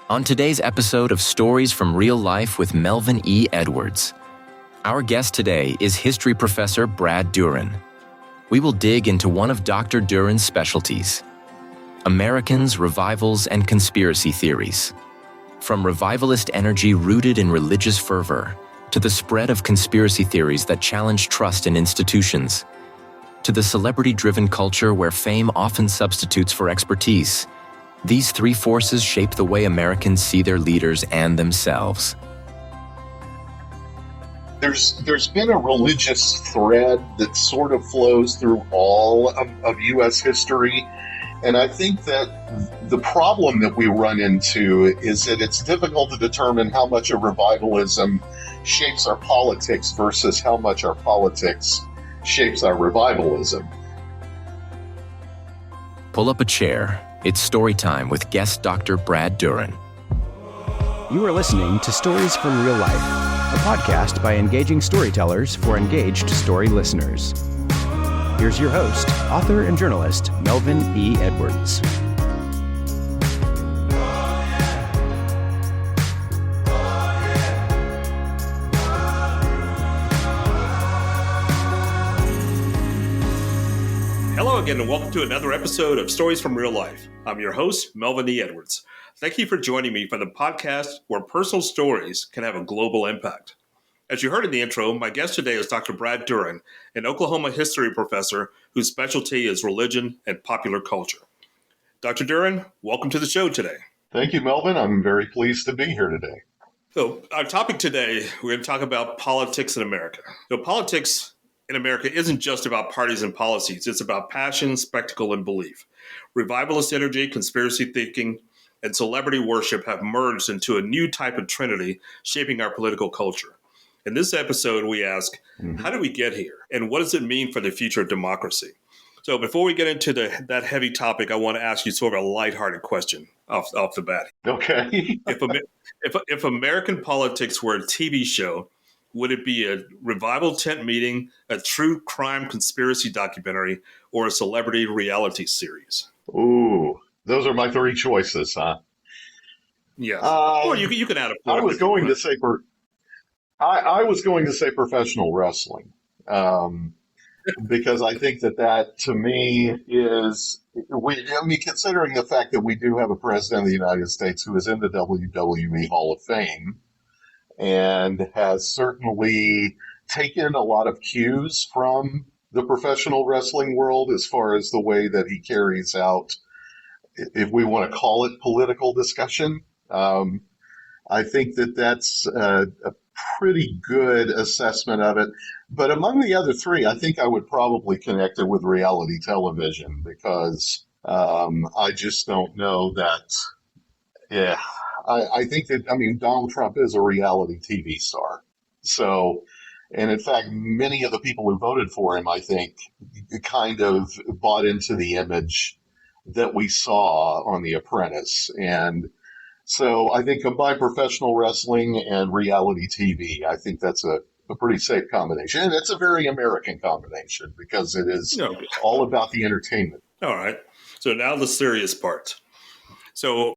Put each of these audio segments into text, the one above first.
On today's episode of Stories from Real Life with Melvin E. Edwards, our guest today is history professor Brad Duren. We will dig into one of Dr. Duren's specialties, Americans, revivals, and conspiracy theories. From revivalist energy rooted in religious fervor, to the spread of conspiracy theories that challenge trust in institutions, to the celebrity-driven culture where fame often substitutes for expertise, these three forces shape the way Americans see their leaders and themselves. There's been a religious thread that sort of flows through all of U.S. history, and I think that the problem that we run into is that it's difficult to determine how much of revivalism shapes our politics versus how much our politics shapes our revivalism. Pull up a chair. It's story time with guest Dr. Brad Duren. You are listening to Stories from Real Life, a podcast by engaging storytellers for engaged story listeners. Here's your host, author and journalist, Melvin E. Edwards. Hello again, and welcome to another episode of Stories from Real Life. I'm your host, Melvin E. Edwards. Thank you for joining me for the podcast where personal stories can have a global impact. As you heard in the intro, my guest today is Dr. Brad Duren, an Oklahoma history professor whose specialty is religion and popular culture. Dr. Duren, welcome to the show today. Thank you, Melvin. I'm very pleased to be here today. So our topic today, we're going to talk about politics in America. So politics in America isn't just about parties and policies. It's about passion, spectacle, and belief. Revivalist energy, conspiracy thinking, and celebrity worship have merged into a new type of trinity shaping our political culture. In this episode, we ask, how did we get here? And what does it mean for the future of democracy? So before we get into that heavy topic, I want to ask you sort of a lighthearted question off the bat. Okay. If American politics were a TV show, would it be a revival tent meeting, a true crime conspiracy documentary, or a celebrity reality series? Ooh, those are my three choices, huh? Yes. Or you can add a fourth. I was going to say professional wrestling, because I think that to me is, considering the fact that we do have a president of the United States who is in the WWE Hall of Fame, and has certainly taken a lot of cues from the professional wrestling world as far as the way that he carries out, if we want to call it political discussion. I think that's a pretty good assessment of it. But among the other three, I think I would probably connect it with reality television, because I just don't know that. Yeah. I think that, Donald Trump is a reality TV star. So, and in fact, many of the people who voted for him, I think, kind of bought into the image that we saw on The Apprentice. And so I think combine professional wrestling and reality TV, I think that's a pretty safe combination. And it's a very American combination because it is all about the entertainment. All right. So now the serious part. So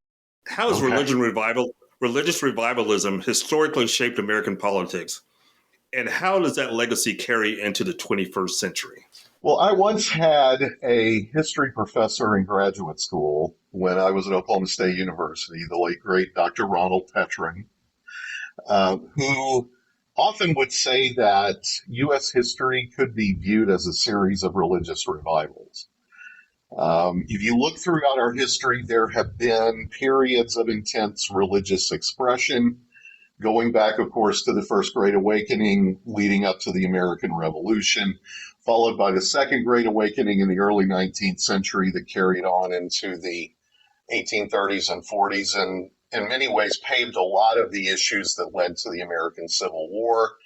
how has religious revivalism historically shaped American politics? And how does that legacy carry into the 21st century? Well, I once had a history professor in graduate school when I was at Oklahoma State University, the late, great Dr. Ronald Petrin, who often would say that U.S. history could be viewed as a series of religious revivals. If you look throughout our history, there have been periods of intense religious expression, going back, of course, to the First Great Awakening, leading up to the American Revolution, followed by the Second Great Awakening in the early 19th century that carried on into the 1830s and 40s, and in many ways paved a lot of the issues that led to the American Civil War,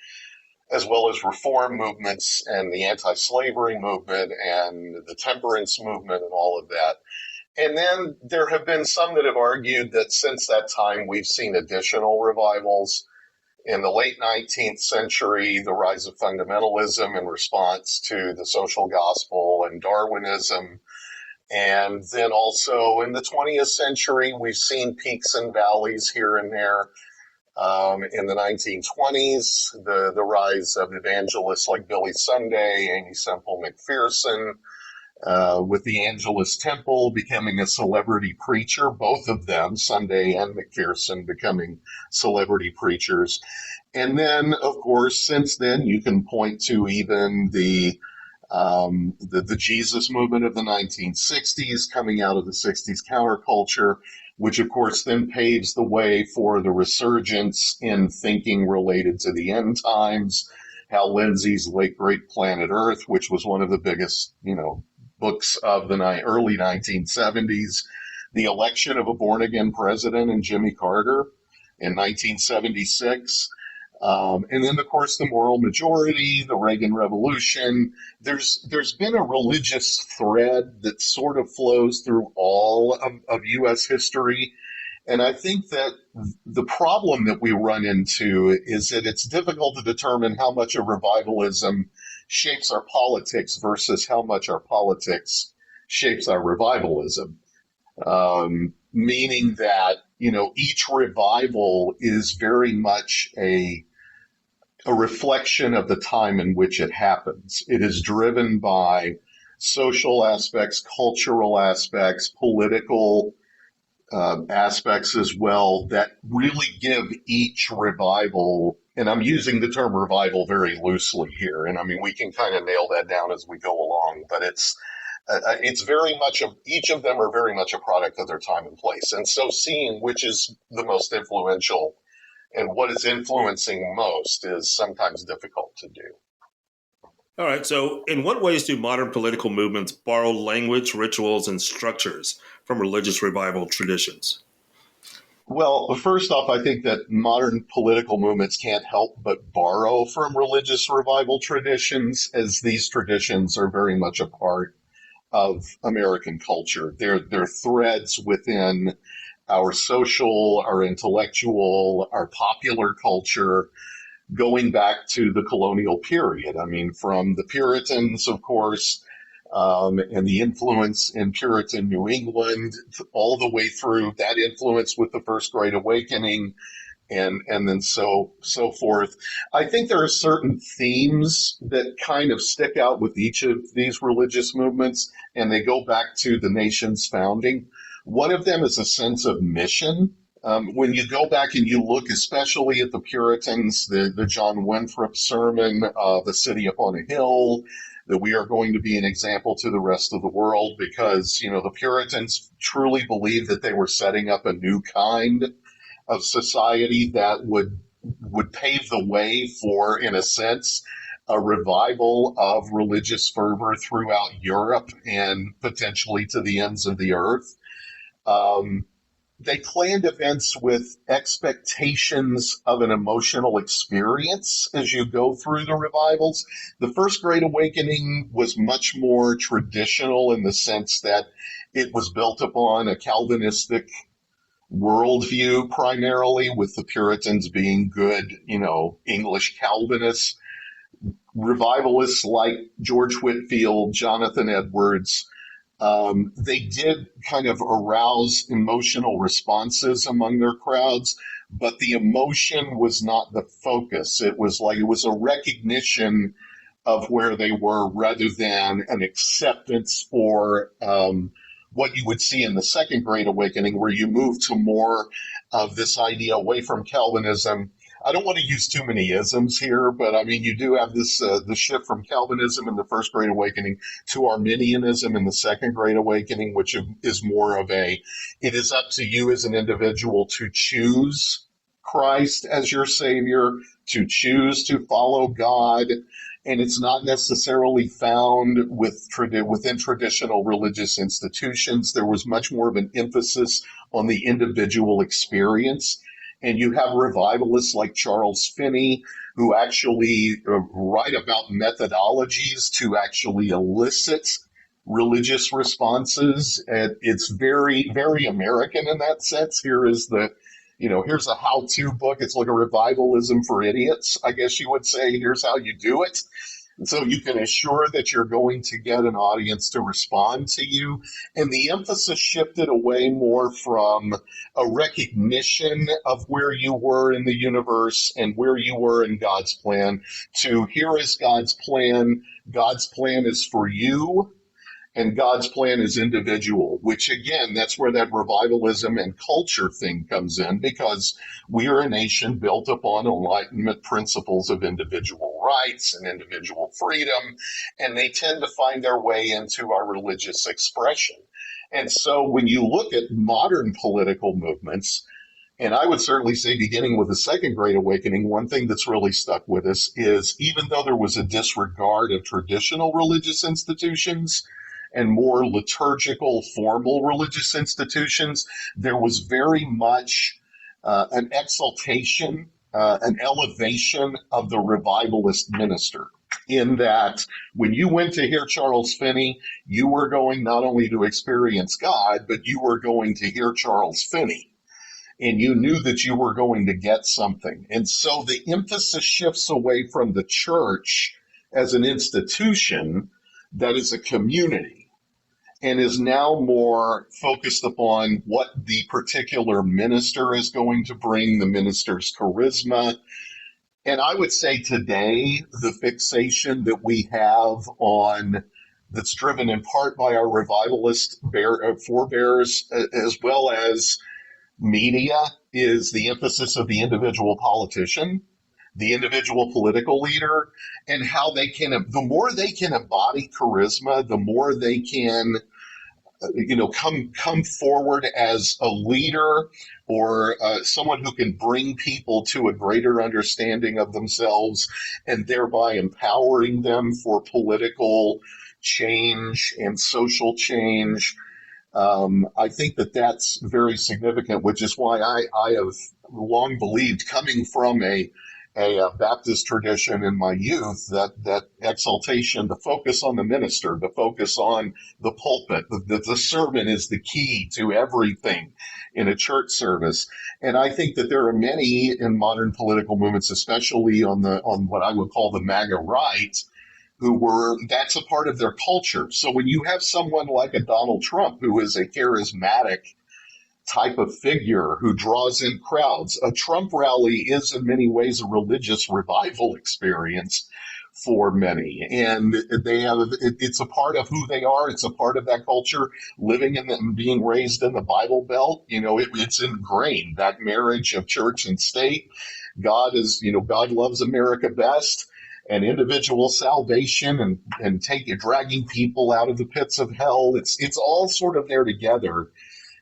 as well as reform movements and the anti-slavery movement and the temperance movement and all of that. And then there have been some that have argued that since that time we've seen additional revivals. In the late 19th century, the rise of fundamentalism in response to the social gospel and Darwinism, And then also in the 20th century, we've seen peaks and valleys here and there. In the 1920s, the rise of evangelists like Billy Sunday, Amy Semple McPherson, with the Angelus Temple becoming a celebrity preacher, both of them, Sunday and McPherson, becoming celebrity preachers. And then, of course, since then, you can point to even the Jesus movement of the 1960s, coming out of the 60s counterculture, which of course then paves the way for the resurgence in thinking related to the end times. Hal Lindsey's late great Planet Earth, which was one of the biggest, books of the early 1970s, the election of a born-again president in Jimmy Carter in 1976. And then, of course, the moral majority, the Reagan Revolution. There's been a religious thread that sort of flows through all of U.S. history. And I think that the problem that we run into is that it's difficult to determine how much of revivalism shapes our politics versus how much our politics shapes our revivalism. Meaning that, each revival is very much a reflection of the time in which it happens. It is driven by social aspects, cultural aspects, political aspects as well, that really give each revival, and I'm using the term revival very loosely here, and I mean, we can kind of nail that down as we go along, but it's very much, each of them are very much a product of their time and place. And so seeing which is the most influential and what is influencing most is sometimes difficult to do. All right. So in what ways do modern political movements borrow language, rituals, and structures from religious revival traditions? Well, first off, I think that modern political movements can't help but borrow from religious revival traditions, as these traditions are very much a part of American culture. They're threads within our social, our intellectual, our popular culture, going back to the colonial period. I mean, from the Puritans, of course, and the influence in Puritan New England, all the way through that influence with the First Great Awakening, and then so forth. I think there are certain themes that kind of stick out with each of these religious movements, and they go back to the nation's founding. One of them is a sense of mission. When you go back and you look especially at the Puritans, the John Winthrop sermon, The City Upon a Hill, that we are going to be an example to the rest of the world, because, the Puritans truly believed that they were setting up a new kind of society that would pave the way for, in a sense, a revival of religious fervor throughout Europe and potentially to the ends of the earth. They planned events with expectations of an emotional experience as you go through the revivals. The First Great Awakening was much more traditional in the sense that it was built upon a Calvinistic worldview primarily, with the Puritans being good, English Calvinists. Revivalists like George Whitefield, Jonathan Edwards, they did kind of arouse emotional responses among their crowds, but the emotion was not the focus. It was a recognition of where they were rather than an acceptance or what you would see in the Second Great Awakening, where you move to more of this idea away from Calvinism. I don't want to use too many isms here, but I mean, you do have this the shift from Calvinism in the First Great Awakening to Arminianism in the Second Great Awakening, which is more of it is up to you as an individual to choose Christ as your Savior, to choose to follow God, and it's not necessarily found within traditional religious institutions. There was much more of an emphasis on the individual experience. And you have revivalists like Charles Finney, who actually write about methodologies to actually elicit religious responses. And it's very, very American in that sense. Here's a how-to book. It's like a revivalism for idiots, I guess you would say. Here's how you do it. And so you can assure that you're going to get an audience to respond to you. And the emphasis shifted away more from a recognition of where you were in the universe and where you were in God's plan to here is God's plan. God's plan is for you. And God's plan is individual, which again, that's where that revivalism and culture thing comes in, because we are a nation built upon enlightenment principles of individual rights and individual freedom, and they tend to find their way into our religious expression. And so when you look at modern political movements, and I would certainly say beginning with the Second Great Awakening, one thing that's really stuck with us is even though there was a disregard of traditional religious institutions, and more liturgical, formal religious institutions, there was very much an exaltation, an elevation of the revivalist minister, in that when you went to hear Charles Finney, you were going not only to experience God, but you were going to hear Charles Finney. And you knew that you were going to get something. And so the emphasis shifts away from the church as an institution that is a community, and is now more focused upon what the particular minister is going to bring, the minister's charisma. And I would say today, the fixation that we have on, that's driven in part by our revivalist forebears, as well as media, is the emphasis of the individual politician, the individual political leader, and how they can, the more they can embody charisma, the more they can come forward as a leader or someone who can bring people to a greater understanding of themselves and thereby empowering them for political change and social change. I think that that's very significant, which is why I have long believed, coming from a Baptist tradition in my youth, that exaltation, the focus on the minister, the focus on the pulpit, the sermon is the key to everything in a church service. And I think that there are many in modern political movements, especially on what I would call the MAGA right, that's a part of their culture. So when you have someone like a Donald Trump, who is a charismatic type of figure who draws in crowds, a Trump rally is in many ways a religious revival experience for many. And it's a part of who they are. It's a part of that culture, living in and being raised in the Bible Belt. It's ingrained, that marriage of church and state. God loves America best. And individual salvation and dragging people out of the pits of hell. It's all sort of there together.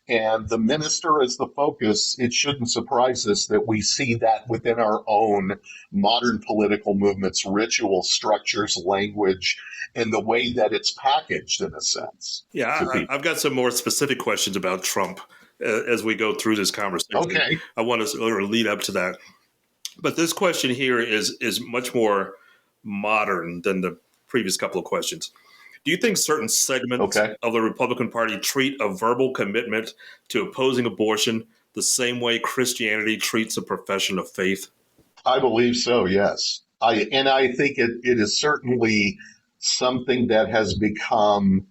And the minister is the focus. It shouldn't surprise us that we see that within our own modern political movements, ritual structures, language, and the way that it's packaged in a sense. Yeah, I've got some more specific questions about Trump as we go through this conversation. Okay. I want to sort of lead up to that. But this question here is much more modern than the previous couple of questions. Do you think certain segments of the Republican Party treat a verbal commitment to opposing abortion the same way Christianity treats a profession of faith? I believe so, yes. I think it is certainly something that has become,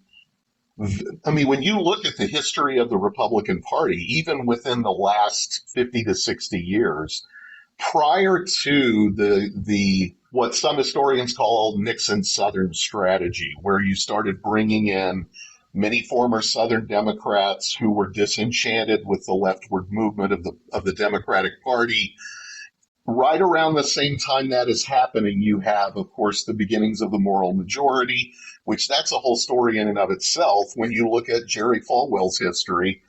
when you look at the history of the Republican Party, even within the last 50 to 60 years, prior to the what some historians call Nixon's Southern strategy, where you started bringing in many former Southern Democrats who were disenchanted with the leftward movement of the Democratic Party. Right around the same time that is happening, you have, of course, the beginnings of the moral majority, which that's a whole story in and of itself. When you look at Jerry Falwell's history,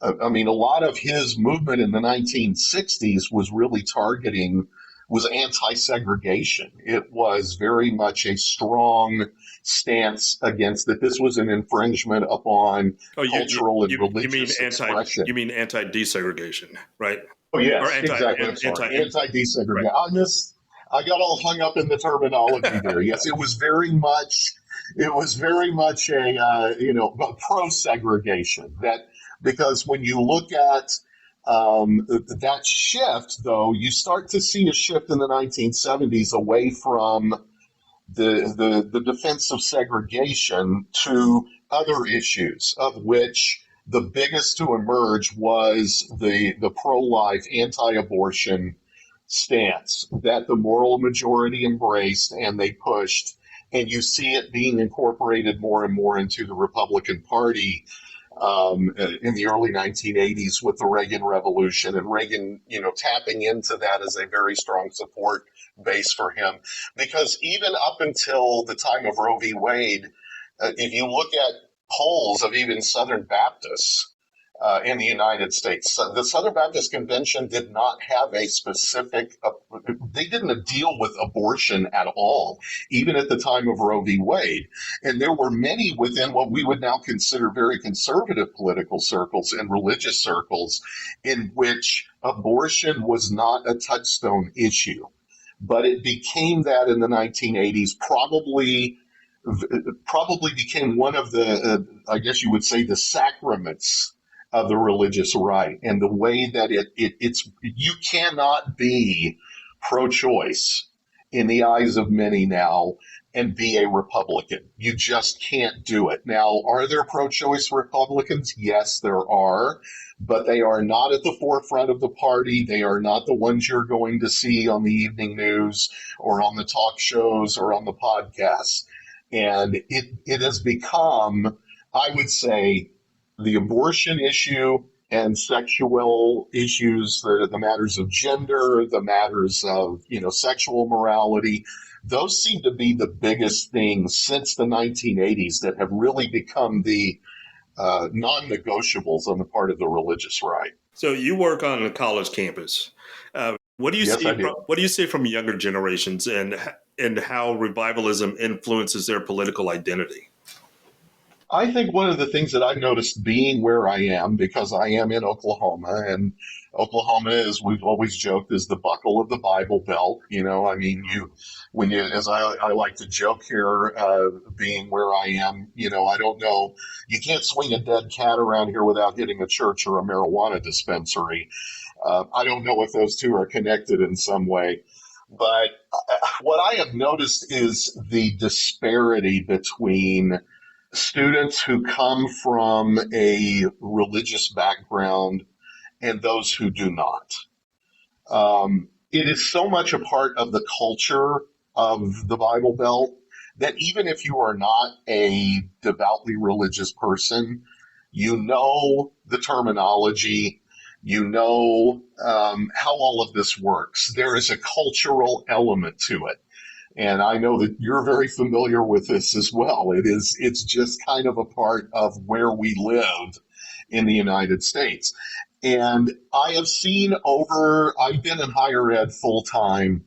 a lot of his movement in the 1960s was really was anti-segregation. It was very much a strong stance against that this was an infringement upon cultural and religious expression. You mean anti-desegregation, right? Oh, yes, exactly. Anti-desegregation. I got all hung up in the terminology there. Yes, it was very much a pro-segregation, because when you look at that shift, though, you start to see a shift in the 1970s away from the defense of segregation to other issues, of which the biggest to emerge was the pro-life, anti-abortion stance that the moral majority embraced and they pushed. And you see it being incorporated more and more into the Republican Party in the early 1980s with the Reagan Revolution, and Reagan, tapping into that as a very strong support base for him. Because even up until the time of Roe v. Wade, if you look at polls of even Southern Baptists in the United States, the Southern Baptist Convention did not have a specific, they didn't deal with abortion at all, even at the time of Roe v. Wade. And there were many within what we would now consider very conservative political circles and religious circles in which abortion was not a touchstone issue. But it became that in the 1980s, probably became one of the, I guess you would say, the sacraments of the religious right, and the way that it's you cannot be pro-choice in the eyes of many now and be a Republican. You just can't do it. Now, are there pro-choice Republicans? Yes, there are, but they are not at the forefront of the party. They are not the ones you're going to see on the evening news or on the talk shows or on the podcasts. And it has become, I would say, the abortion issue and sexual issues, the matters of gender, the matters of, sexual morality, those seem to be the biggest things since the 1980s that have really become the non-negotiables on the part of the religious right. So you work on a college campus. What do you see? What do you see from younger generations and how revivalism influences their political identity? I think one of the things that I've noticed being where I am, because I am in Oklahoma, and Oklahoma is, we've always joked, is the buckle of the Bible Belt. As I like to joke here, being where I am, I don't know, you can't swing a dead cat around here without hitting a church or a marijuana dispensary. I don't know if those two are connected in some way. But what I have noticed is the disparity between students who come from a religious background and those who do not. It is so much a part of the culture of the Bible Belt that even if you are not a devoutly religious person, you know the terminology, you know how all of this works. There is a cultural element to it. And I know that you're very familiar with this as well. It's just kind of a part of where we live in the United States. And I have seen I've been in higher ed full time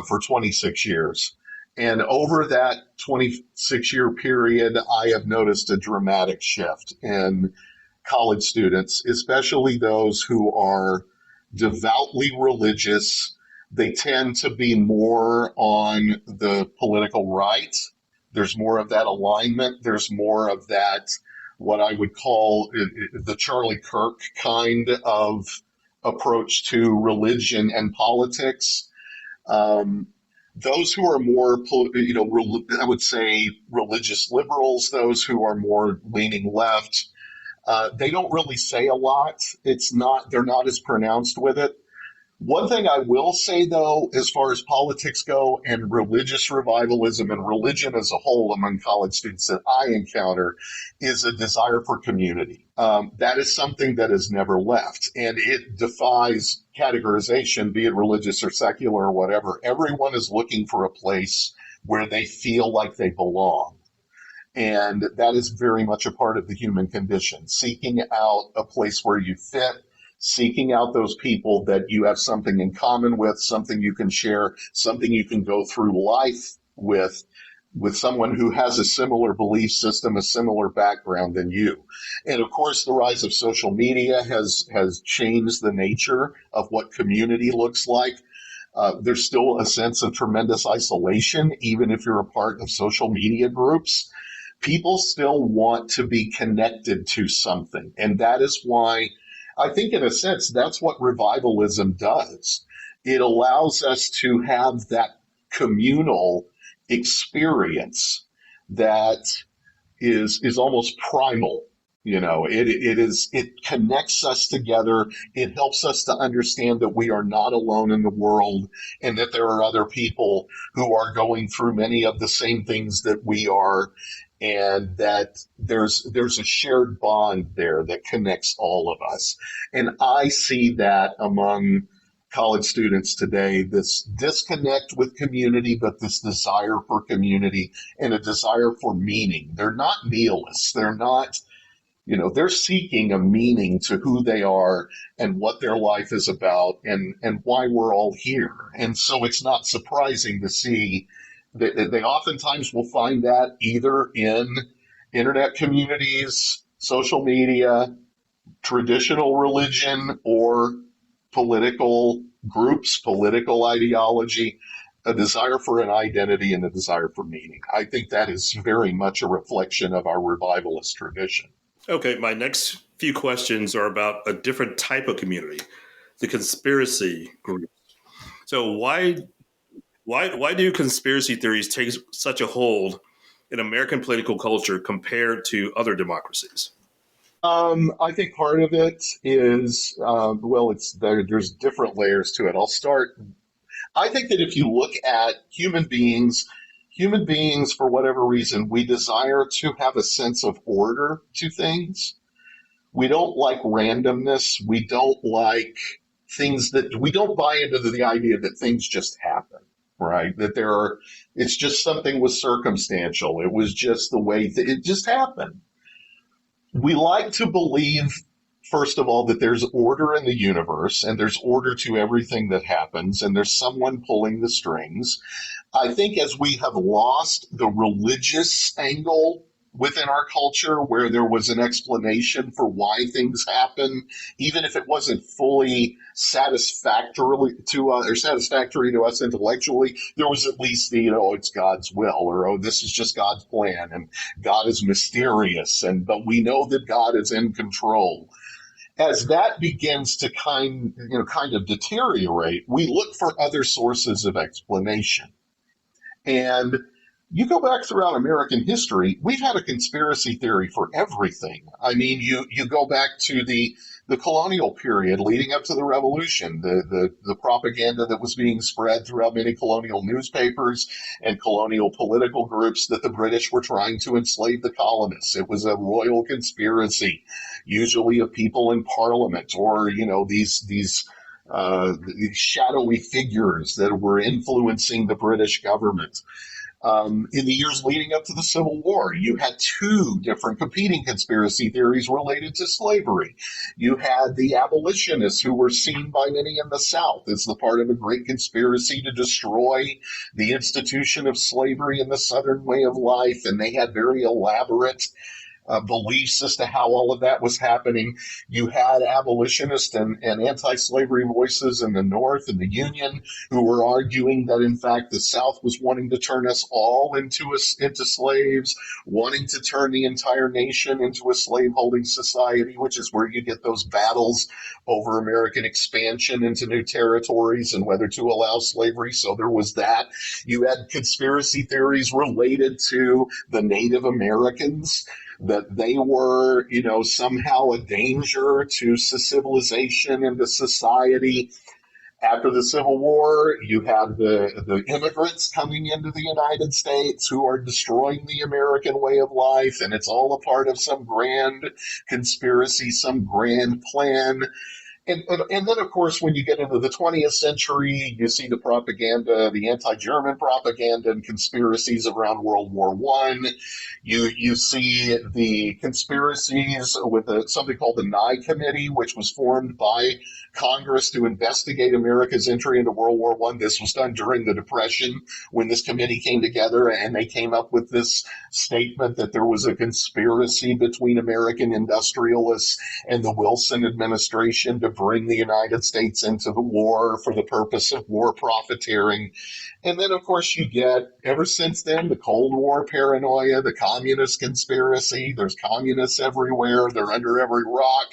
for 26 years. And over that 26-year period, I have noticed a dramatic shift in college students, especially those who are devoutly religious. They tend to be more on the political right. There's more of that alignment. There's more of that, what I would call the Charlie Kirk kind of approach to religion and politics. Those who are more, I would say religious liberals, those who are more leaning left, they don't really say a lot. They're not as pronounced with it. One thing I will say, though, as far as politics go and religious revivalism and religion as a whole among college students that I encounter is a desire for community. That is something that has never left, and it defies categorization, be it religious or secular or whatever. Everyone is looking for a place where they feel like they belong. And that is very much a part of the human condition, seeking out a place where you fit, seeking out those people that you have something in common with, something you can share, something you can go through life with someone who has a similar belief system, a similar background than you. And of course, the rise of social media has changed the nature of what community looks like. There's still a sense of tremendous isolation, even if you're a part of social media groups. People still want to be connected to something. And that is why I think, in a sense, that's what revivalism does. It allows us to have that communal experience that is almost primal. It connects us together. It helps us to understand that we are not alone in the world and that there are other people who are going through many of the same things that we are, and that there's a shared bond there that connects all of us. And I see that among college students today, this disconnect with community, but this desire for community and a desire for meaning. They're not nihilists. They're not, they're seeking a meaning to who they are and what their life is about and why we're all here. And so it's not surprising to see that they oftentimes will find that either in internet communities, social media, traditional religion, or political groups, political ideology, a desire for an identity and a desire for meaning. I think that is very much a reflection of our revivalist tradition. Okay, my next few questions are about a different type of community, the conspiracy groups. So why do conspiracy theories take such a hold in American political culture compared to other democracies? I think part of it is, there's different layers to it. I think that if you look at human beings, for whatever reason, we desire to have a sense of order to things. We don't like randomness. We don't like we don't buy into the idea that things just happen, right? It's just something was circumstantial. It was just the way it just happened. We like to believe, first of all, that there's order in the universe and there's order to everything that happens and there's someone pulling the strings. I think as we have lost the religious angle within our culture, where there was an explanation for why things happen, even if it wasn't fully satisfactory to us intellectually, there was at least it's God's will, or this is just God's plan, and God is mysterious, but we know that God is in control. As that begins to kind of deteriorate, we look for other sources of explanation. And you go back throughout American history, we've had a conspiracy theory for everything. I mean, you go back to the colonial period leading up to the Revolution, the propaganda that was being spread throughout many colonial newspapers and colonial political groups that the British were trying to enslave the colonists. It was a royal conspiracy, usually of people in Parliament or, these shadowy figures that were influencing the British government. In the years leading up to the Civil War, you had two different competing conspiracy theories related to slavery. You had the abolitionists, who were seen by many in the South as the part of a great conspiracy to destroy the institution of slavery and the Southern way of life, and they had very elaborate beliefs as to how all of that was happening. You had abolitionists and anti-slavery voices in the North and the Union who were arguing that, in fact, the South was wanting to turn us all into slaves, wanting to turn the entire nation into a slave-holding society, which is where you get those battles over American expansion into new territories and whether to allow slavery. So there was that. You had conspiracy theories related to the Native Americans, that they were, somehow a danger to civilization and to society. After the Civil War, you have the immigrants coming into the United States who are destroying the American way of life, and it's all a part of some grand conspiracy, some grand plan. And then, of course, when you get into the 20th century, you see the propaganda, the anti-German propaganda and conspiracies around World War I. You see the conspiracies with something called the Nye Committee, which was formed by Congress to investigate America's entry into World War I. This was done during the Depression when this committee came together, and they came up with this statement that there was a conspiracy between American industrialists and the Wilson administration to bring the United States into the war for the purpose of war profiteering. And then, of course, you get, ever since then, the Cold War paranoia, the communist conspiracy. There's communists everywhere. They're under every rock.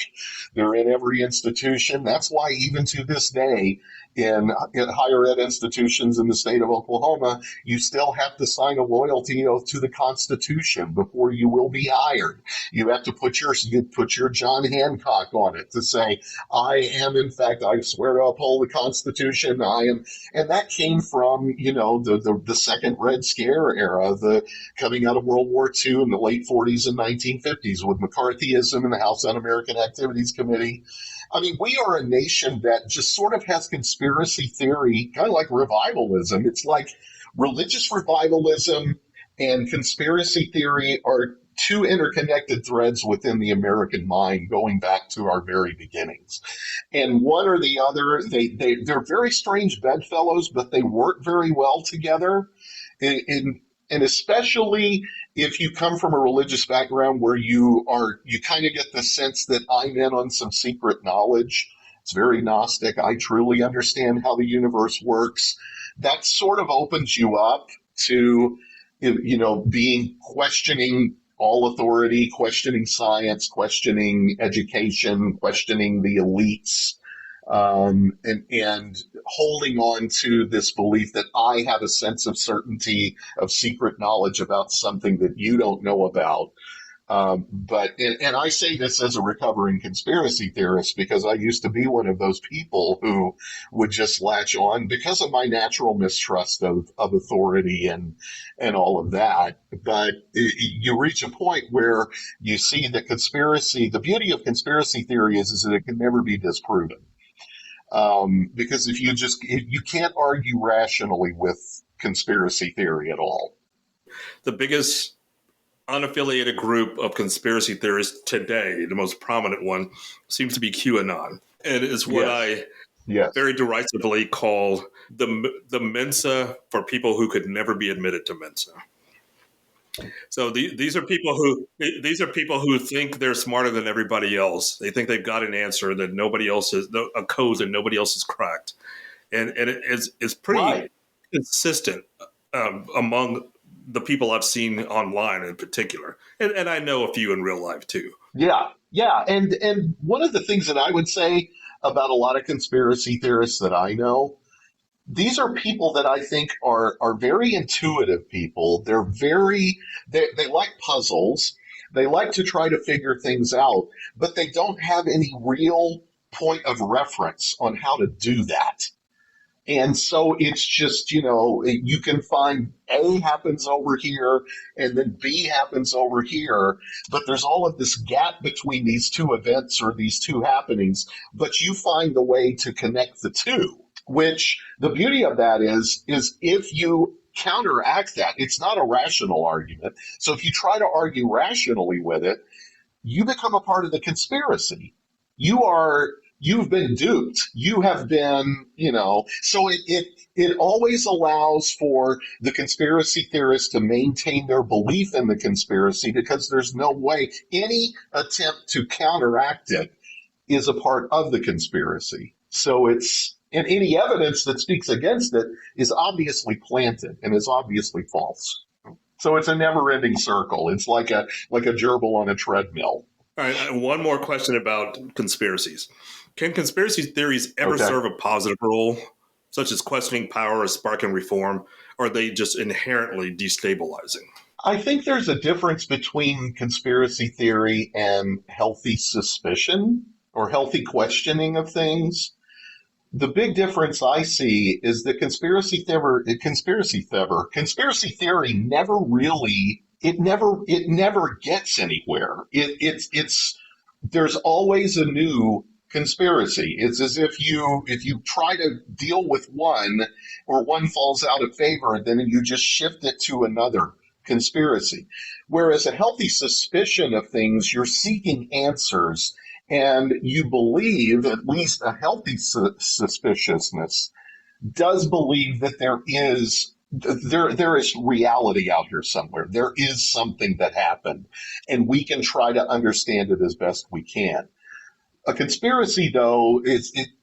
They're in every institution. That's why even to this day, in higher ed institutions in the state of Oklahoma, you still have to sign a loyalty oath to the Constitution before you will be hired. You have to put your John Hancock on it to say, I am, in fact, I swear to uphold the Constitution. I am. And that came from, the second Red Scare era, the coming out of World War II in the late 40s and 1950s with McCarthyism and the House Un-American Activities Committee. I mean, we are a nation that just sort of has conspiracy theory, kind of like revivalism. It's like religious revivalism and conspiracy theory are two interconnected threads within the American mind going back to our very beginnings. And one or the other, they're very strange bedfellows, but they work very well together. And especially if you come from a religious background where you kind of get the sense that I'm in on some secret knowledge. It's very Gnostic. I truly understand how the universe works. That sort of opens you up to, questioning all authority, questioning science, questioning education, questioning the elites. And holding on to this belief that I have a sense of certainty, of secret knowledge about something that you don't know about. But I say this as a recovering conspiracy theorist because I used to be one of those people who would just latch on because of my natural mistrust of authority and all of that. But you reach a point where you see that the beauty of conspiracy theory is that it can never be disproven. Because if you can't argue rationally with conspiracy theory at all. The biggest unaffiliated group of conspiracy theorists today, the most prominent one, seems to be QAnon. And it's what I very derisively call the Mensa for people who could never be admitted to Mensa. So these are people who think they're smarter than everybody else. They think they've got an answer that nobody else is, a code that nobody else has cracked, and it's pretty consistent among the people I've seen online in particular, and I know a few in real life too. Yeah, and one of the things that I would say about a lot of conspiracy theorists that I know. These are people that I think are very intuitive people. They like puzzles. They like to try to figure things out, but they don't have any real point of reference on how to do that. And so it's just, you can find A happens over here and then B happens over here, but there's all of this gap between these two events or these two happenings, but you find the way to connect the two. Which the beauty of that is if you counteract that, it's not a rational argument. So if you try to argue rationally with it, you become a part of the conspiracy. You've been duped. You have been, so it always allows for the conspiracy theorists to maintain their belief in the conspiracy because there's no way any attempt to counteract it is a part of the conspiracy. So and any evidence that speaks against it is obviously planted and is obviously false. So it's a never-ending circle. It's like a gerbil on a treadmill. All right, one more question about conspiracies. Can conspiracy theories ever serve a positive role, such as questioning power or sparking reform, or are they just inherently destabilizing? I think there's a difference between conspiracy theory and healthy suspicion or healthy questioning of things. The big difference I see is that conspiracy theory never really, it never gets anywhere. There's always a new conspiracy. It's as if you try to deal with one or one falls out of favor, then you just shift it to another conspiracy. Whereas a healthy suspicion of things, you're seeking answers. And you believe, at least a healthy suspiciousness, does believe that there is reality out here somewhere. There is something that happened, and we can try to understand it as best we can. A conspiracy, though,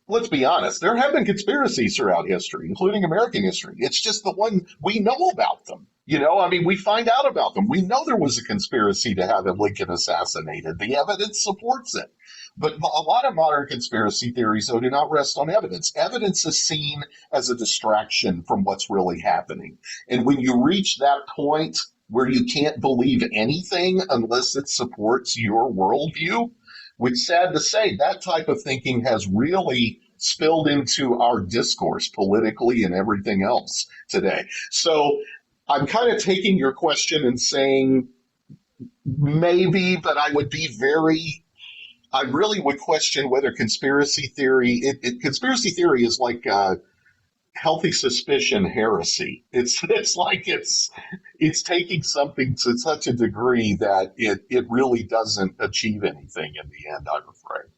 let's be honest, there have been conspiracies throughout history, including American history. It's just the one we know about them. I mean, we find out about them. We know there was a conspiracy to have Lincoln assassinated. The evidence supports it. But a lot of modern conspiracy theories, though, do not rest on evidence. Evidence is seen as a distraction from what's really happening. And when you reach that point where you can't believe anything unless it supports your worldview, which, sad to say, that type of thinking has really spilled into our discourse politically and everything else today. So I'm kind of taking your question and saying maybe, but I really would question whether conspiracy theory, conspiracy theory is like healthy suspicion heresy. It's like it's taking something to such a degree that it really doesn't achieve anything in the end, I'm afraid.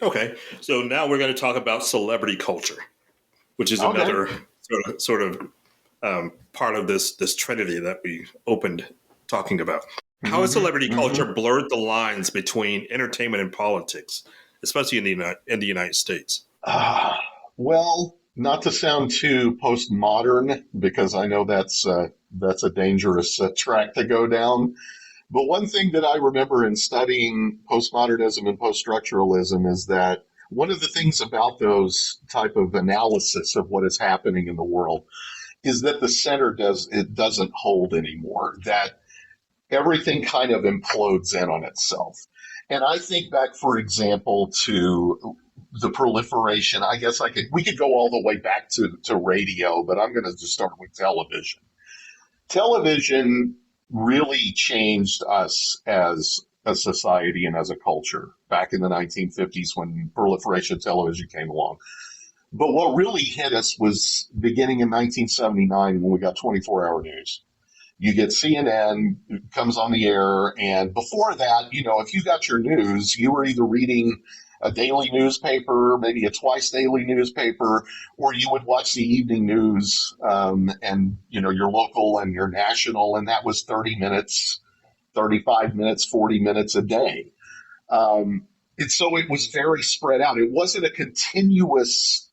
Okay, so now we're going to talk about celebrity culture, which is another sort of part of this trinity that we opened talking about. How has celebrity culture blurred the lines between entertainment and politics, especially in the United States? Well, not to sound too postmodern, because I know that's a dangerous track to go down. But one thing that I remember in studying postmodernism and poststructuralism is that one of the things about those type of analysis of what is happening in the world is that the center doesn't hold anymore, that everything kind of implodes in on itself. And I think back, for example, to the proliferation. I guess we could go all the way back to radio, but I'm going to just start with television. Television really changed us as a society and as a culture back in the 1950s when proliferation of television came along. But what really hit us was beginning in 1979 when we got 24-hour news. You get CNN, it comes on the air, and before that, if you got your news, you were either reading a daily newspaper, maybe a twice daily newspaper, or you would watch the evening news, and your local and your national, and that was 30 minutes, 35 minutes, 40 minutes a day. And so it was very spread out. It wasn't a continuous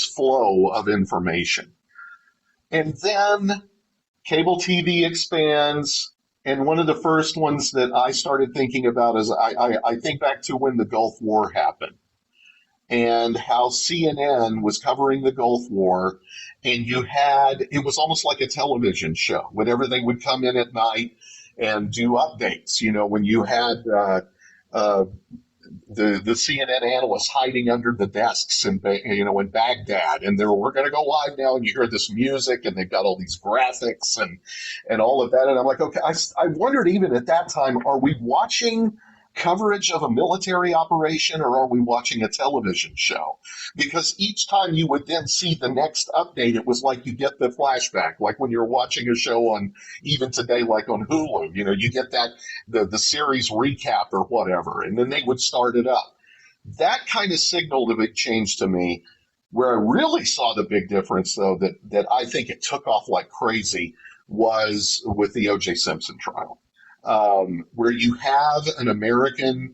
flow of information. And then cable TV expands. And one of the first ones that I started thinking about is I think back to when the Gulf War happened and how CNN was covering the Gulf War. And it was almost like a television show. Whenever they would come in at night and do updates, when you had the CNN analysts hiding under the desks in Baghdad, and we're going to go live now, and you hear this music, and they've got all these graphics and all of that, and I'm like, okay, I wondered even at that time, are we watching coverage of a military operation or are we watching a television show? Because each time you would then see the next update, it was like you get the flashback, like when you're watching a show on, even today, like on Hulu, you get that, the series recap or whatever, and then they would start it up. That kind of signaled a big change to me. Where I really saw the big difference, though, that I think it took off like crazy was with the O.J. Simpson trial. Where you have an American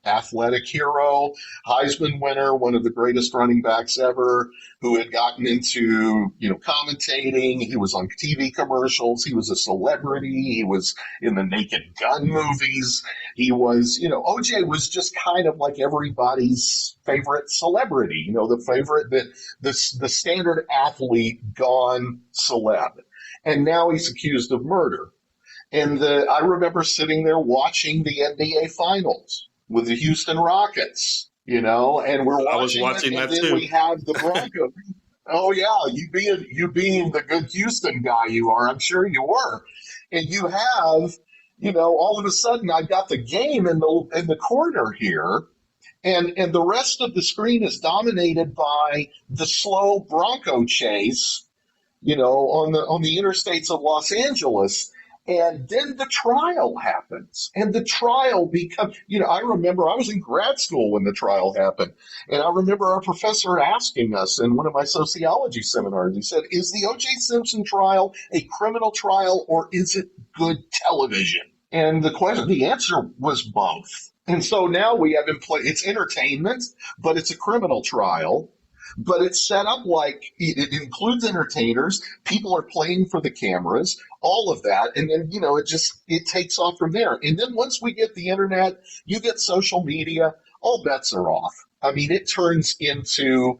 athletic hero, Heisman winner, one of the greatest running backs ever, who had gotten into, commentating. He was on TV commercials. He was a celebrity. He was in the Naked Gun movies. He was, OJ was just kind of like everybody's favorite celebrity, the standard athlete gone celeb. And now he's accused of murder. And I remember sitting there watching the NBA Finals with the Houston Rockets, and we're watching it, and then too. We have the Broncos. Oh yeah, you being the good Houston guy you are, I'm sure you were. And you have, all of a sudden I've got the game in the corner here, and the rest of the screen is dominated by the slow Bronco chase, on the interstates of Los Angeles. And then the trial happens, and the trial becomes, I remember I was in grad school when the trial happened, and I remember our professor asking us in one of my sociology seminars, he said, is the O.J. Simpson trial a criminal trial, or is it good television? And the answer was both. And so now we have in place, it's entertainment, but it's a criminal trial. But it's set up like it includes entertainers. People are playing for the cameras, all of that. And then, it takes off from there. And then once we get the internet, you get social media, all bets are off. I mean, it turns into,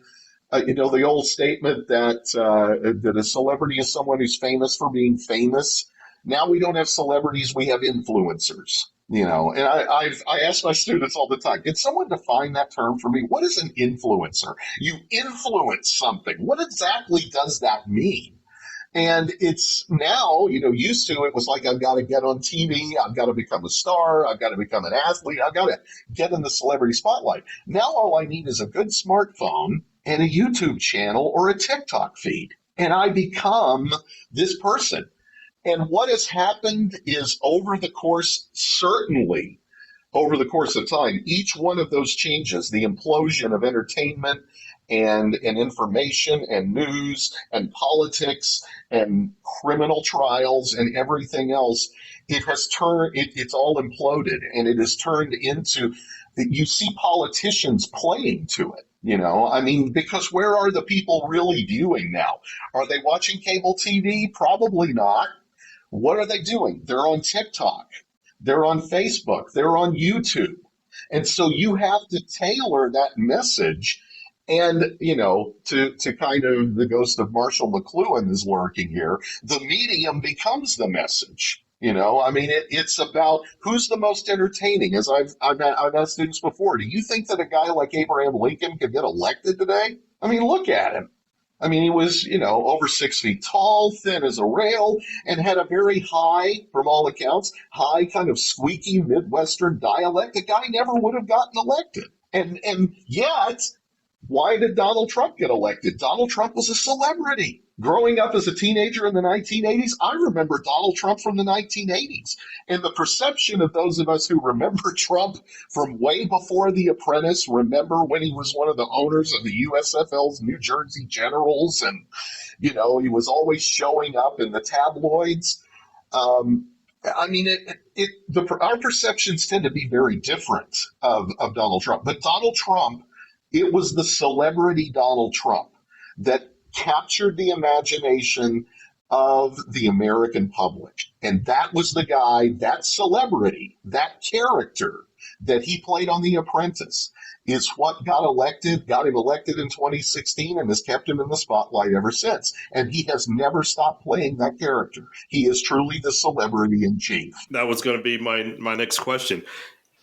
the old statement that a celebrity is someone who's famous for being famous. Now we don't have celebrities, we have influencers. And I ask my students all the time, can someone define that term for me? What is an influencer? You influence something. What exactly does that mean? And it's now, used to it was like, I've got to get on TV, I've got to become a star, I've got to become an athlete, I've got to get in the celebrity spotlight. Now all I need is a good smartphone and a YouTube channel or a TikTok feed, and I become this person. And what has happened is certainly over the course of time, each one of those changes, the implosion of entertainment and information and news and politics and criminal trials and everything else, it's all imploded, and it has turned into, you see politicians playing to it. Because where are the people really viewing now? Are they watching cable TV? Probably not. What are they doing? They're on TikTok. They're on Facebook. They're on YouTube. And so you have to tailor that message. And, to kind of, the ghost of Marshall McLuhan is lurking here, the medium becomes the message. It's about who's the most entertaining. As I've asked students before, do you think that a guy like Abraham Lincoln could get elected today? Look at him. He was, over 6 feet tall, thin as a rail, and had a very high, from all accounts, high kind of squeaky Midwestern dialect. The guy never would have gotten elected. And yet, why did Donald Trump get elected? Donald Trump was a celebrity. Growing up as a teenager in the 1980s, I remember Donald Trump from the 1980s. And the perception of those of us who remember Trump from way before The Apprentice, remember when he was one of the owners of the USFL's New Jersey Generals, and, he was always showing up in the tabloids. Our perceptions tend to be very different of Donald Trump. But Donald Trump, it was the celebrity Donald Trump that captured the imagination of the American public. And that was the guy, that celebrity, that character that he played on The Apprentice is what got him elected in 2016, and has kept him in the spotlight ever since. And he has never stopped playing that character. He is truly the celebrity in chief. That was going to be my next question.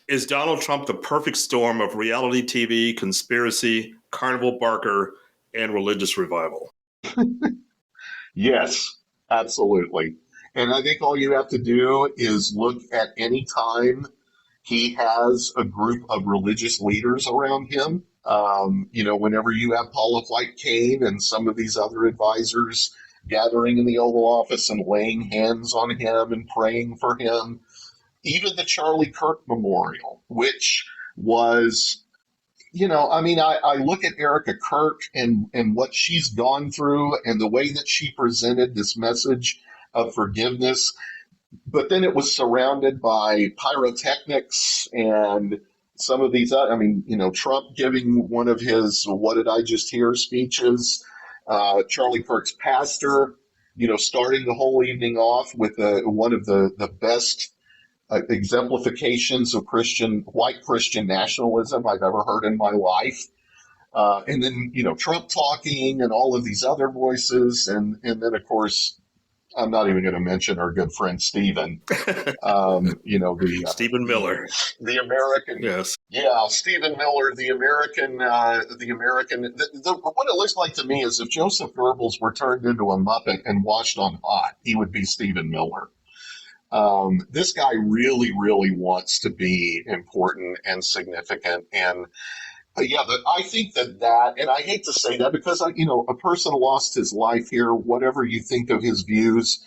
Is Donald Trump the perfect storm of reality TV, conspiracy, carnival barker, and religious revival? Yes, absolutely. And I think all you have to do is look at any time he has a group of religious leaders around him. Whenever you have Paula White Kane and some of these other advisors gathering in the Oval Office and laying hands on him and praying for him, even the Charlie Kirk Memorial, which was, I look at Erica Kirk and what she's gone through and the way that she presented this message of forgiveness, but then it was surrounded by pyrotechnics and some of these, Trump giving one of his "What Did I Just Hear" speeches, Charlie Kirk's pastor, starting the whole evening off with one of the best exemplifications of white Christian nationalism I've ever heard in my life. And then, Trump talking and all of these other voices. And then, of course, I'm not even going to mention our good friend Stephen. Stephen Miller, the American. Yes. Yeah, Stephen Miller, the American. What it looks like to me is if Joseph Goebbels were turned into a Muppet and washed on hot, he would be Stephen Miller. This guy really, really wants to be important and significant. And I think that, and I hate to say that because, a person lost his life here, whatever you think of his views,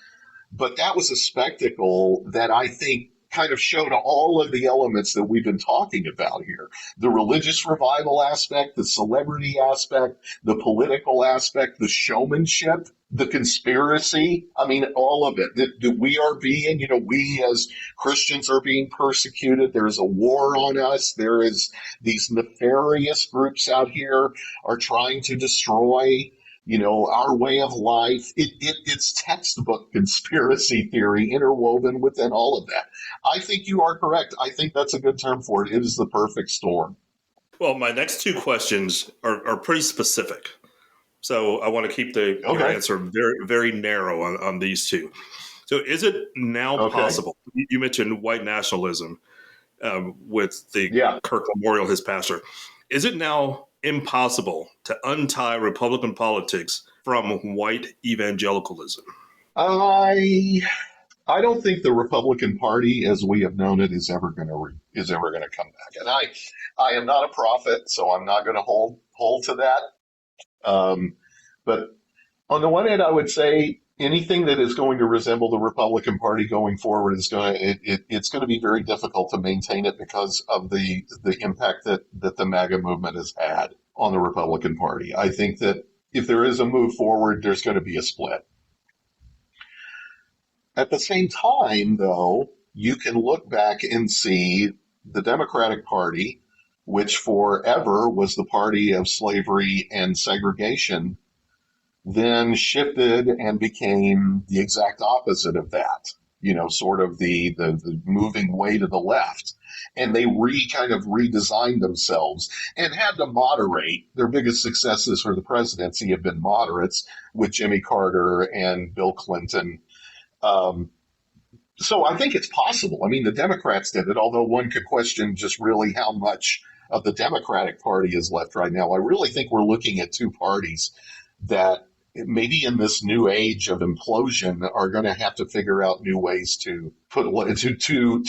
but that was a spectacle that I think kind of showed all of the elements that we've been talking about here. The religious revival aspect, the celebrity aspect, the political aspect, the showmanship, the conspiracy. I mean, all of it. That we are being, we as Christians are being persecuted. There's a war on us. There is these nefarious groups out here are trying to destroy our way of life. It's textbook conspiracy theory interwoven within all of that. I think you are correct. I think that's a good term for it. It is the perfect storm. Well, my next two questions are pretty specific. So I want to keep your answer very, very narrow on these two. So is it now possible? You mentioned white nationalism with the Kirk Memorial, his pastor. Is it now impossible to untie Republican politics from white evangelicalism? I don't think the Republican Party, as we have known it, is ever going to come back. And I am not a prophet, so I'm not going to hold to that. But on the one hand, I would say anything that is going to resemble the Republican Party going forward it's going to be very difficult to maintain it because of the impact that the MAGA movement has had on the Republican Party. I think that if there is a move forward, there's going to be a split. At the same time, though, you can look back and see the Democratic Party, which forever was the party of slavery and segregation, then shifted and became the exact opposite of that, sort of the moving way to the left. And they kind of redesigned themselves and had to moderate. Their biggest successes for the presidency have been moderates with Jimmy Carter and Bill Clinton. So I think it's possible. I mean, the Democrats did it, although one could question just really how much of the Democratic Party is left right now. I really think we're looking at two parties that maybe in this new age of implosion are going to have to figure out new ways to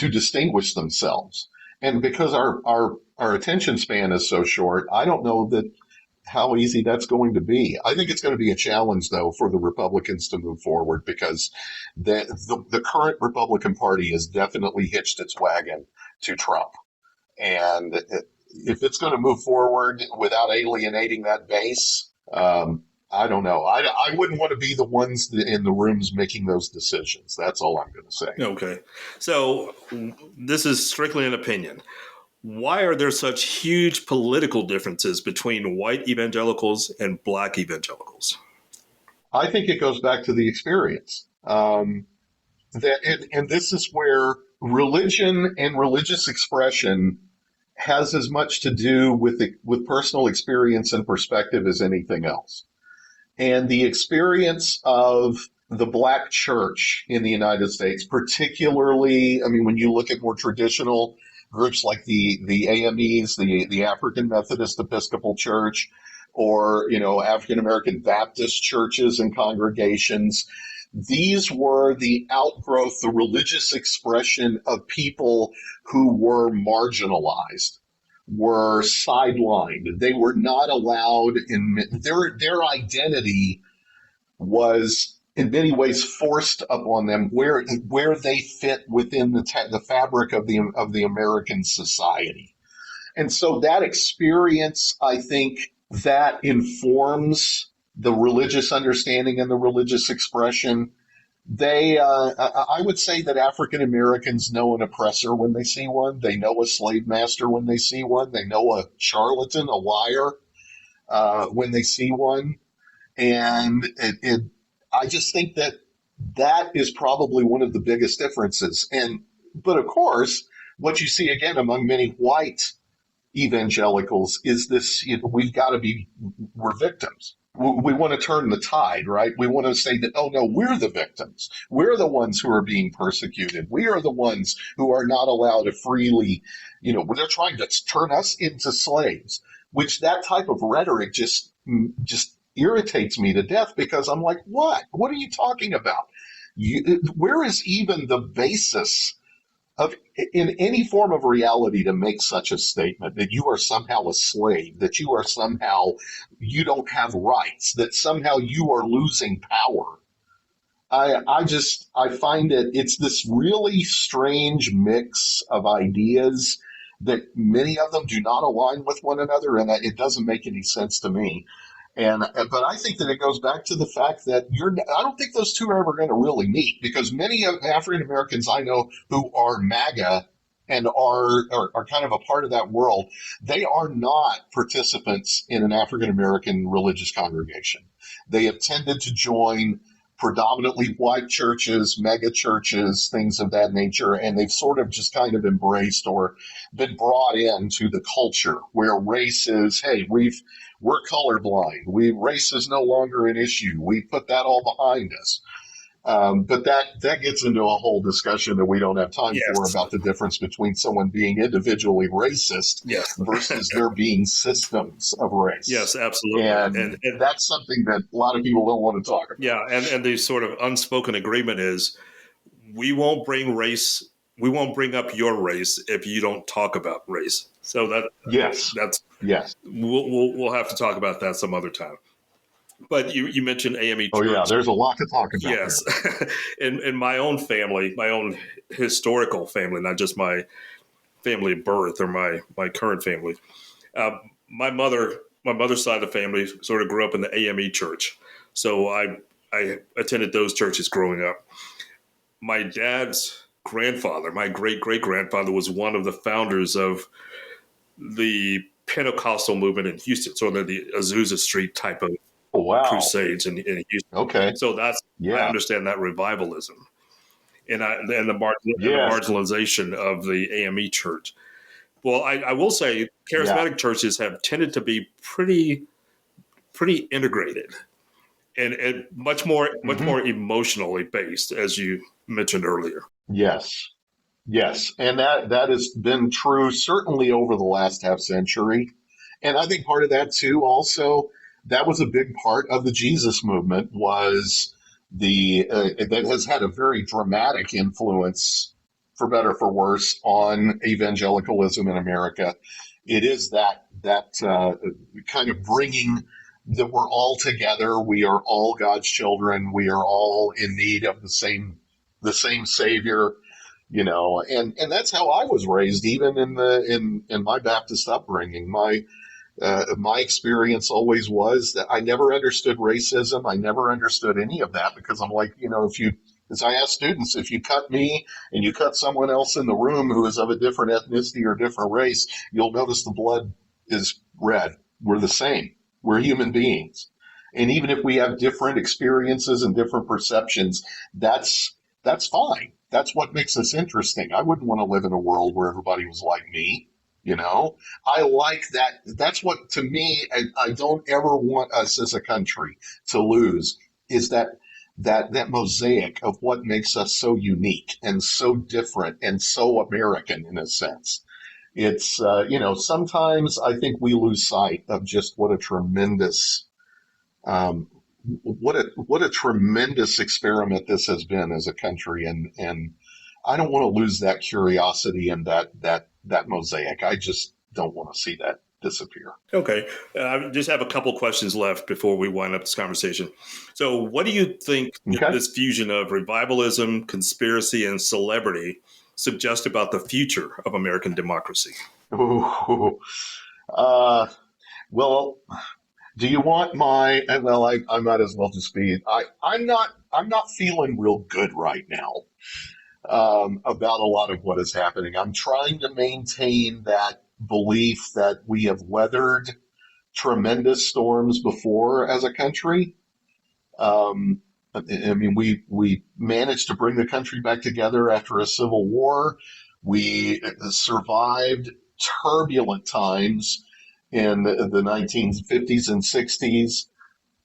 distinguish themselves. And because our attention span is so short, I don't know how easy that's going to be. I think it's going to be a challenge, though, for the Republicans to move forward because the current Republican Party has definitely hitched its wagon to Trump. And if it's going to move forward without alienating that base, I don't know. I wouldn't want to be the ones in the rooms making those decisions. That's all I'm going to say. Okay. So this is strictly an opinion. Why are there such huge political differences between white evangelicals and black evangelicals? I think it goes back to the experience. And this is where religion and religious expression has as much to do with personal experience and perspective as anything else. And the experience of the black church in the United States, particularly, I mean, when you look at more traditional groups like the AMEs, the African Methodist Episcopal Church, or, African American Baptist churches and congregations, these were the outgrowth, the religious expression of people who were marginalized, were sidelined. They were not allowed their identity was in many ways forced upon them where they fit within the fabric of the American society. And so that experience, I think, that informs the religious understanding and the religious expression. I would say that African Americans know an oppressor when they see one. They know a slave master when they see one. They know a charlatan, a liar, when they see one. And I just think that is probably one of the biggest differences. But of course, what you see again among many white evangelicals is this, we're victims. We want to turn the tide, right? We want to say that, oh no, we're the victims. We're the ones who are being persecuted. We are the ones who are not allowed to freely, they're trying to turn us into slaves, which that type of rhetoric just irritates me to death because I'm like, what? What are you talking about? Where is even the basis in any form of reality to make such a statement that you are somehow a slave, that you don't have rights, that somehow you are losing power? I find it's this really strange mix of ideas that many of them do not align with one another, and it doesn't make any sense to me. And but I think that it goes back to the fact that I don't think those two are ever going to really meet, because many of African Americans I know who are MAGA and are kind of a part of that world, they are not participants in an African American religious congregation. They have tended to join predominantly white churches, mega churches, things of that nature, and they've sort of just kind of embraced or been brought into the culture where race is, hey, we're colorblind. Race is no longer an issue. We put that all behind us. But that gets into a whole discussion that we don't have time for, about the difference between someone being individually racist versus there being systems of race. Yes, absolutely. And that's something that a lot of people don't want to talk about. Yeah, and the sort of unspoken agreement is we won't bring up your race if you don't talk about race. So that's we'll have to talk about that some other time. But you mentioned AME Church. Oh yeah, there's a lot to talk about. Yes, in my own family, my own historical family, not just my family of birth or my current family. My mother's side of the family sort of grew up in the AME Church, so I attended those churches growing up. My dad's grandfather, my great-great-grandfather, was one of the founders of the Pentecostal movement in Houston, so the Azusa Street type of crusades in Houston. Okay. So I understand that revivalism and the marginalization of the AME Church. Well, I will say charismatic churches have tended to be pretty integrated and much more emotionally based, as you mentioned earlier. Yes. And that has been true certainly over the last half century. And I think part of that too, also, that was a big part of the Jesus movement, was that has had a very dramatic influence, for better for worse, on evangelicalism in America. It is that kind of bringing that we're all together, we are all God's children, we are all in need of the same Savior, and that's how I was raised, even in my Baptist upbringing. My experience always was that I never understood racism. I never understood any of that, because I'm like, as I ask students, if you cut me and you cut someone else in the room who is of a different ethnicity or different race, you'll notice the blood is red. We're the same. We're human beings. And even if we have different experiences and different perceptions, that's fine. That's what makes us interesting. I wouldn't want to live in a world where everybody was like me. I like that. That's what, to me, I don't ever want us as a country to lose, is that mosaic of what makes us so unique and so different and so American in a sense. It's, sometimes I think we lose sight of just what a tremendous, what a tremendous experiment this has been as a country. And I don't want to lose that curiosity and that mosaic. I just don't want to see that disappear. Okay. I just have a couple questions left before we wind up this conversation. So what do you think this fusion of revivalism, conspiracy, and celebrity suggests about the future of American democracy? Well, do you want my, well, I might as well just be, I'm not feeling real good right now about a lot of what is happening. I'm trying to maintain that belief that we have weathered tremendous storms before as a country. I mean, we managed to bring the country back together after a civil war. We survived turbulent times in the 1950s and 60s.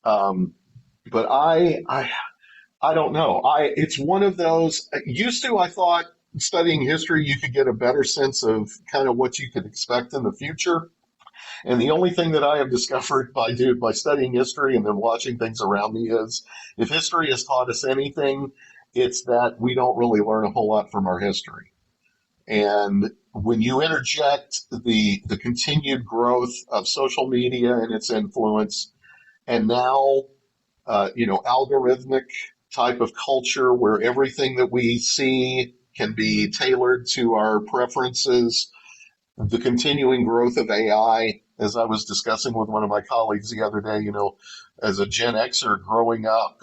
But I don't know. It's one of those. Used to, I thought, studying history, you could get a better sense of kind of what you could expect in the future. And the only thing that I have discovered by studying history and then watching things around me is, if history has taught us anything, it's that we don't really learn a whole lot from our history. And when you interject the continued growth of social media and its influence, and now, algorithmic type of culture where everything that we see can be tailored to our preferences, the continuing growth of AI, as I was discussing with one of my colleagues the other day, as a Gen Xer growing up,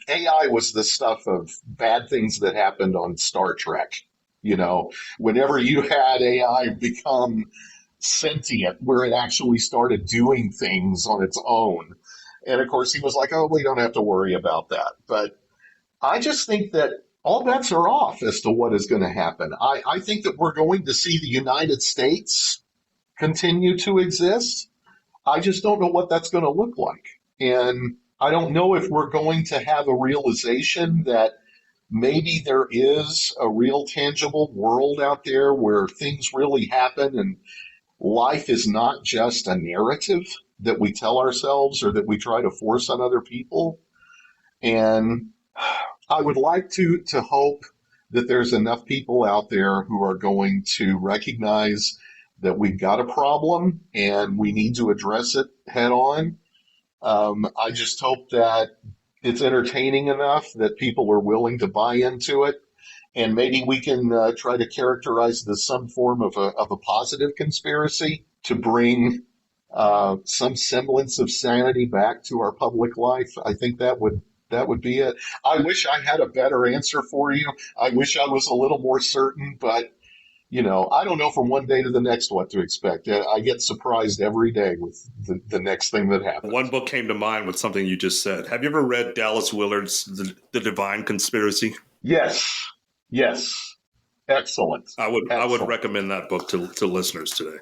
AI was the stuff of bad things that happened on Star Trek. Whenever you had AI become sentient, where it actually started doing things on its own. And of course, he was like, oh, we don't have to worry about that. But I just think that all bets are off as to what is going to happen. I think that we're going to see the United States continue to exist. I just don't know what that's going to look like. And I don't know if we're going to have a realization that maybe there is a real tangible world out there where things really happen and life is not just a narrative that we tell ourselves or that we try to force on other people. And I would like to hope that there's enough people out there who are going to recognize that we've got a problem and we need to address it head on. I just hope that it's entertaining enough that people are willing to buy into it. And maybe we can try to characterize this some form of a positive conspiracy to bring some semblance of sanity back to our public life. I think that would be it. I wish I had a better answer for you. I wish I was a little more certain, but I don't know from one day to the next what to expect. I get surprised every day with the next thing that happens. One book came to mind with something you just said. Have you ever read Dallas Willard's The Divine Conspiracy? Yes. Excellent. I would recommend that book to listeners today.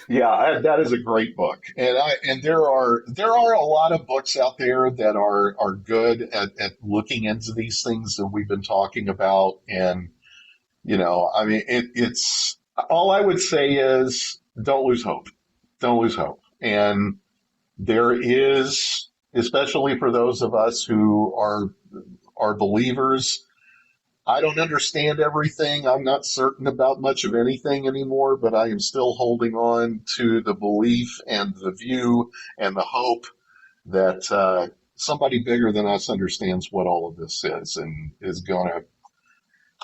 Yeah, that is a great book, and there are a lot of books out there that are good at looking into these things that we've been talking about, and it's all I would say is don't lose hope, and there is, especially for those of us who are believers. I don't understand everything. I'm not certain about much of anything anymore, but I am still holding on to the belief and the view and the hope that somebody bigger than us understands what all of this is and is going to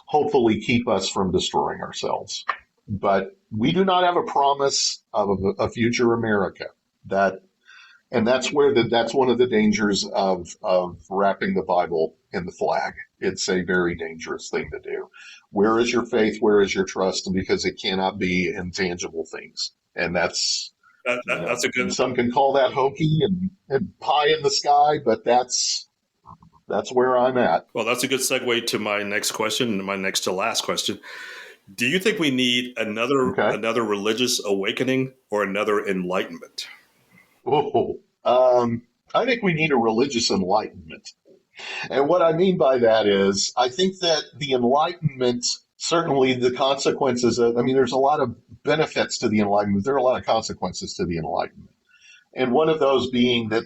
hopefully keep us from destroying ourselves. But we do not have a promise of a future America. That's one of the dangers of wrapping the Bible in the flag. It's a very dangerous thing to do. Where is your faith? Where is your trust? Because it cannot be intangible things. And that's a good. Some can call that hokey and pie in the sky, but that's where I'm at. Well, that's a good segue to my next question and my next to last question. Do you think we need another religious awakening or another enlightenment? I think we need a religious enlightenment. And what I mean by that is, I think that the Enlightenment, certainly the consequences there's a lot of benefits to the Enlightenment. There are a lot of consequences to the Enlightenment. And one of those being that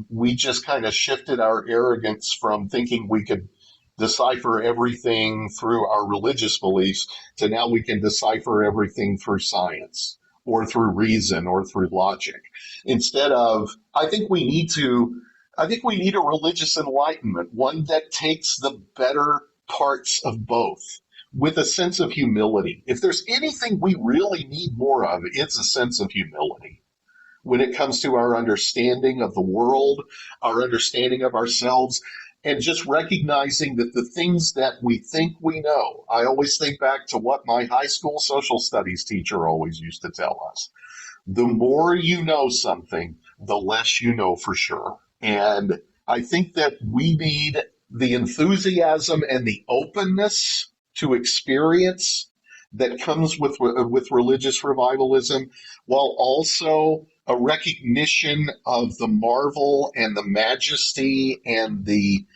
we just kind of shifted our arrogance from thinking we could decipher everything through our religious beliefs to now we can decipher everything through science or through reason or through logic. Instead of, I think we need a religious enlightenment, one that takes the better parts of both with a sense of humility. If there's anything we really need more of, it's a sense of humility when it comes to our understanding of the world, our understanding of ourselves, and just recognizing that the things that we think we know. I always think back to what my high school social studies teacher always used to tell us. The more you know something, the less you know for sure. And I think that we need the enthusiasm and the openness to experience that comes with religious revivalism, while also a recognition of the marvel and the majesty and the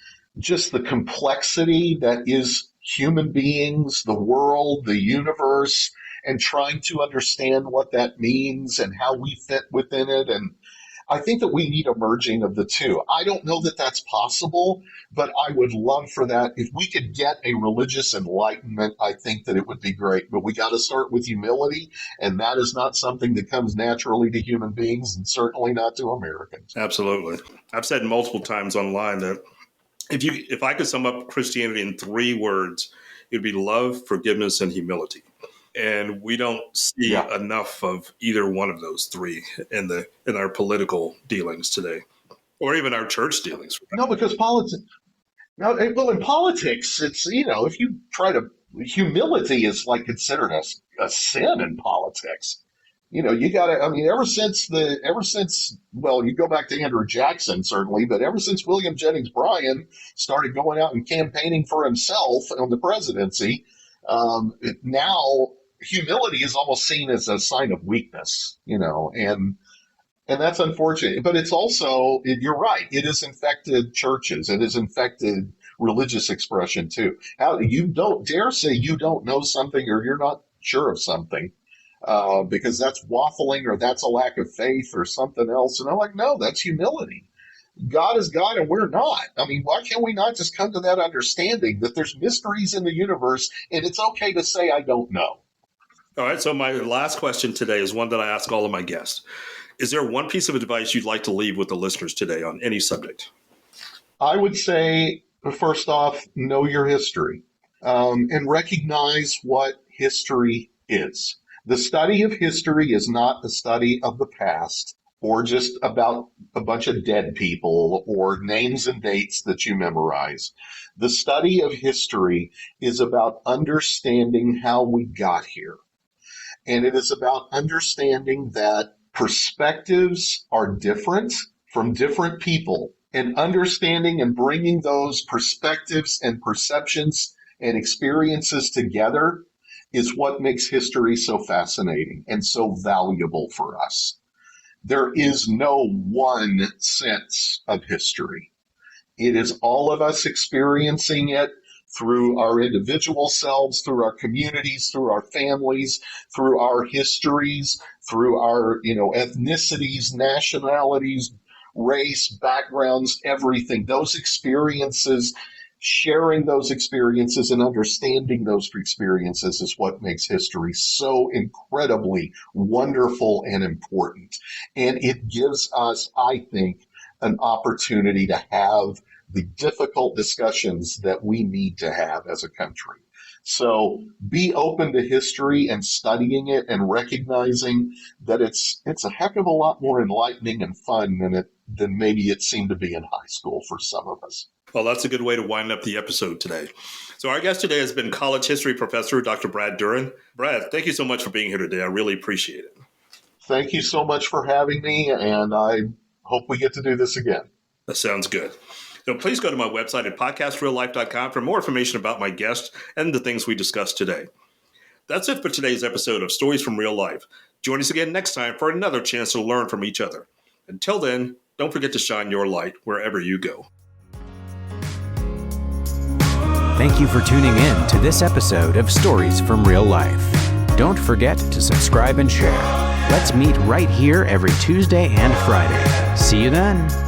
complexity that is human beings, the world, the universe, and trying to understand what that means and how we fit within it. And I think that we need a merging of the two. I don't know that that's possible, but I would love for that. If we could get a religious enlightenment, I think that it would be great. But we got to start with humility, and that is not something that comes naturally to human beings, and certainly not to Americans. Absolutely. I've said multiple times online that If I could sum up Christianity in 3 words, it'd be love, forgiveness, and humility. And we don't see enough of either one of those 3 in our political dealings today, or even our church dealings. No, because politics. No, well, in politics, it's if you try to humility is like considered a sin in politics. You got to. I mean, ever since well, you go back to Andrew Jackson certainly, but ever since William Jennings Bryan started going out and campaigning for himself on the presidency, now humility is almost seen as a sign of weakness. And that's unfortunate. But it's also, you're right, it has infected churches. It has infected religious expression too. How you don't dare say you don't know something or you're not sure of something, because that's waffling or that's a lack of faith or something else. And I'm like, no, that's humility. God is God and we're not. I mean, why can't we not just come to that understanding that there's mysteries in the universe and it's okay to say I don't know? All right. So my last question today is one that I ask all of my guests. Is there one piece of advice you'd like to leave with the listeners today on any subject? I would say, first off, know your history, and recognize what history is. The study of history is not the study of the past or just about a bunch of dead people or names and dates that you memorize. The study of history is about understanding how we got here. And it is about understanding that perspectives are different from different people, and understanding and bringing those perspectives and perceptions and experiences together is what makes history so fascinating and so valuable for us. There is no one sense of history. It is all of us experiencing it through our individual selves, through our communities, through our families, through our histories, through our, ethnicities, nationalities, race, backgrounds, everything. Those experiences, sharing those experiences and understanding those experiences is what makes history so incredibly wonderful and important. And it gives us, I think, an opportunity to have the difficult discussions that we need to have as a country. So be open to history and studying it and recognizing that it's a heck of a lot more enlightening and fun than maybe it seemed to be in high school for some of us. Well, that's a good way to wind up the episode today. So our guest today has been college history professor, Dr. Brad Duren. Brad, thank you so much for being here today. I really appreciate it. Thank you so much for having me, and I hope we get to do this again. That sounds good. So please go to my website at podcastreallife.com for more information about my guest and the things we discussed today. That's it for today's episode of Stories from Real Life. Join us again next time for another chance to learn from each other. Until then, don't forget to shine your light wherever you go. Thank you for tuning in to this episode of Stories from Real Life. Don't forget to subscribe and share. Let's meet right here every Tuesday and Friday. See you then.